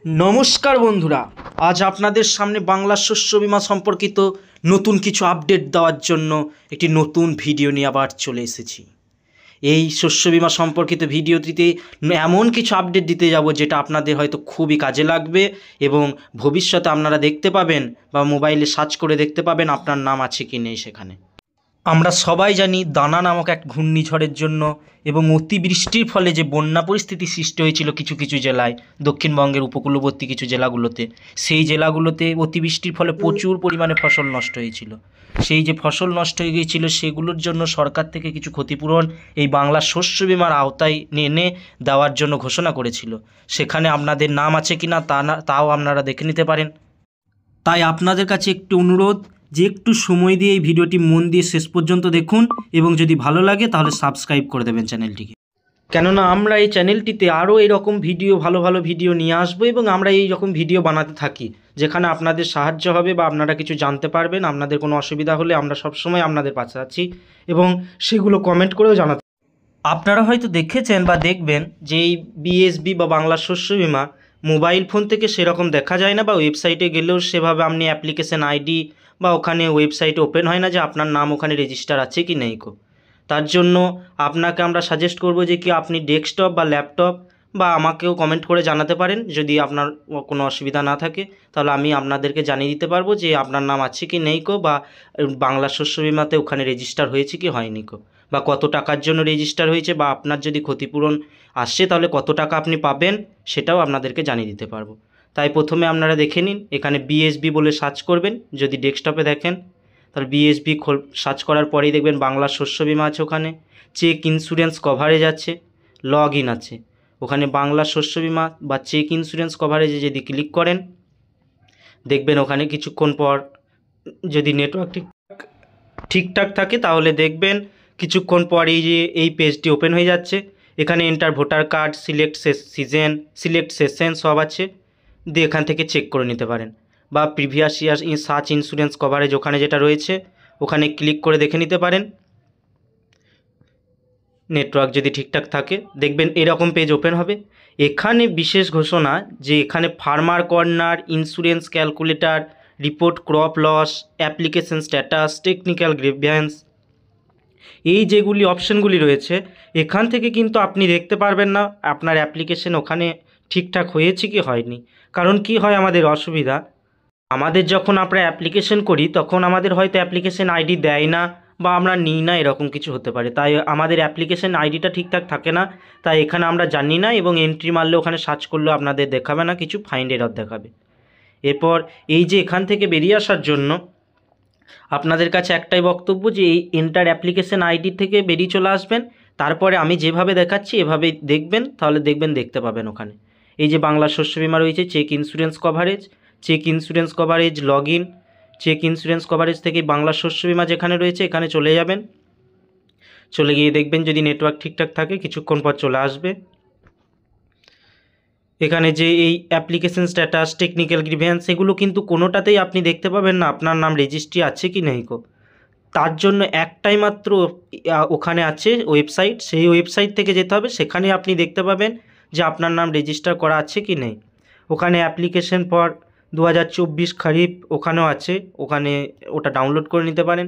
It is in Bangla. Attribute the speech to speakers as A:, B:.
A: नमस्कार बंधुरा आज आपनादेर सामने बांगला शस्य बीमा सम्पर्कित नतून किछु आपडेट देওয়ার জন্য একটি নতুন ভিডিও নিয়ে আবার চলে এসেছি। এই শস্য বীমা সম্পর্কিত ভিডিওটিতে এমন কিছু আপডেট দিতে যাব যেটা আপনাদের হয়তো খুবই কাজে লাগবে এবং ভবিষ্যতে আপনারা দেখতে পাবেন বা মোবাইলে সার্চ করে দেখতে পাবেন আপনার নাম আছে কি নেই সেখানে। আমরা সবাই জানি দানা নামক এক ঘূর্ণিঝড়ের জন্য এবং অতিবৃষ্টির ফলে যে বন্যা পরিস্থিতি সৃষ্টি হয়েছিল কিছু কিছু জেলায়, দক্ষিণবঙ্গের উপকূলবর্তী কিছু জেলাগুলোতে, সেই জেলাগুলোতে অতিবৃষ্টির ফলে প্রচুর পরিমাণে ফসল নষ্ট হয়েছিল। সেই যে ফসল নষ্ট হয়ে গিয়েছিল সেগুলোর জন্য সরকার থেকে কিছু ক্ষতিপূরণ এই বাংলা শস্য বিমার আওতায় এনে দেওয়ার জন্য ঘোষণা করেছিল। সেখানে আপনাদের নাম আছে কি না তাও আপনারা দেখে নিতে পারেন। তাই আপনাদের কাছে একটু অনুরোধ যে একটু সময় দিয়ে এই ভিডিওটি মন দিয়ে শেষ পর্যন্ত দেখুন এবং যদি ভালো লাগে তাহলে সাবস্ক্রাইব করে দেবেন চ্যানেলটিকে, কেননা আমরা এই চ্যানেলটিতে আরও এরকম ভিডিও ভালো ভালো ভিডিও নিয়ে আসবো এবং আমরা এই রকম ভিডিও বানাতে থাকি যেখানে আপনাদের সাহায্য হবে বা আপনারা কিছু জানতে পারবেন। আপনাদের কোনো অসুবিধা হলে আমরা সবসময় আপনাদের পাশে আছি এবং সেগুলো কমেন্ট করেও জানাতে। আপনারা হয়তো দেখেছেন বা দেখবেন যে এই বিএসবি বা বাংলা শস্য বিমা মোবাইল ফোন থেকে সেরকম দেখা যায় না বা ওয়েবসাইটে গেলেও সেভাবে আপনি অ্যাপ্লিকেশন আইডি বা ওখানে ওয়েবসাইটে ওপেন হয় না যে আপনার নাম ওখানে রেজিস্টার আছে কি নেই কো। তার জন্য আপনাকে আমরা সাজেস্ট করব যে কি আপনি ডেস্কটপ বা ল্যাপটপ বা আমাকেও কমেন্ট করে জানাতে পারেন যদি আপনার কোনো অসুবিধা না থাকে, তাহলে আমি আপনাদেরকে জানিয়ে দিতে পারবো যে আপনার নাম আছে কি নেই কো বা বাংলা শস্য বিমাতে ওখানে রেজিস্টার হয়েছে কি হয়নি কো, বা কত টাকার জন্য রেজিস্টার হয়েছে বা আপনার যদি ক্ষতিপূরণ আসছে তাহলে কত টাকা আপনি পাবেন সেটাও আপনাদেরকে জানিয়ে দিতে পারবো। তাই প্রথমে আপনারা দেখে নিন, এখানে বিএসবি বলে সার্চ করবেন। যদি ডেস্কটপে দেখেন তাহলে বিএসবি সার্চ করার পরেই দেখবেন বাংলা শস্য বিমা আছে, ওখানে চেক ইন্স্যুরেন্স কভারেজ আছে, লগ ইন আছে। ওখানে বাংলা শস্য বিমা বা চেক ইন্স্যুরেন্স কভারেজে যদি ক্লিক করেন দেখবেন ওখানে কিছুক্ষণ পর যদি নেটওয়ার্ক ঠিকঠাক থাকে তাহলে দেখবেন কিছুক্ষণ পর এই যে এই পেজটি ওপেন হয়ে যাচ্ছে। এখানে enter voter card, select select session সব আছে, দিয়ে এখান থেকে চেক করে নিতে পারেন। বা previous year search insurance coverage ওখানে যেটা রয়েছে ওখানে ক্লিক করে দেখে নিতে পারেন। নেটওয়ার্ক যদি ঠিকঠাক থাকে দেখবেন এরকম পেজ ওপেন হবে। এখানে বিশেষ ঘোষণা যে এখানে farmer corner, insurance calculator, report crop loss, application status, technical grievance, এই যেগুলি অপশানগুলি রয়েছে এখান থেকে কিন্তু আপনি দেখতে পারবেন না আপনার অ্যাপ্লিকেশন ওখানে ঠিকঠাক হয়েছে কি হয়নি। কারণ কি হয় আমাদের অসুবিধা, আমাদের যখন আমরা অ্যাপ্লিকেশন করি তখন আমাদের হয়তো অ্যাপ্লিকেশন আইডি দেয় না বা আমরা নিই না, এরকম কিছু হতে পারে। তাই আমাদের অ্যাপ্লিকেশন আইডিটা ঠিকঠাক থাকে না, তাই এখানে আমরা জানি না এবং এন্ট্রি মারলে ওখানে সার্চ করলেও আপনাদের দেখাবে না, কিছু ফাইন্ড এরর দেখাবে। এরপর এই যে এখান থেকে বেরিয়ে আসার জন্য আপনাদের কাছে একটাই বক্তব্য যে এই এন্টার অ্যাপ্লিকেশন আইডি থেকে বেরিয়ে চলে আসবেন, তারপরে আমি যেভাবে দেখাচ্ছি এভাবে দেখবেন, তাহলে দেখবেন দেখতে পাবেন ওখানে এই যে বাংলা শস্য বিমা রয়েছে, check insurance coverage, check insurance coverage log in, check insurance coverage থেকে বাংলা শস্য বিমা যেখানে রয়েছে এখানে চলে যাবেন। চলে গিয়ে দেখবেন যদি নেটওয়ার্ক ঠিকঠাক থাকে কিছুক্ষণ পর চলে আসবে। এখানে যে এই অ্যাপ্লিকেশন স্ট্যাটাস, টেকনিক্যাল গ্রিভ্যান্স এগুলো কিন্তু কোনোটাতেই আপনি দেখতে পাবেন না আপনার নাম রেজিস্ট্রি আছে কি নেই কো। তার জন্য একটাই মাত্র ওখানে আছে ওয়েবসাইট, সেই ওয়েবসাইট থেকে যেতে হবে, সেখানে আপনি দেখতে পাবেন যে আপনার নাম রেজিস্টার করা আছে কি নেই। ওখানে অ্যাপ্লিকেশন ফর 2024 খরিফ ওখানেও আছে, ওখানে ওটা ডাউনলোড করে নিতে পারেন।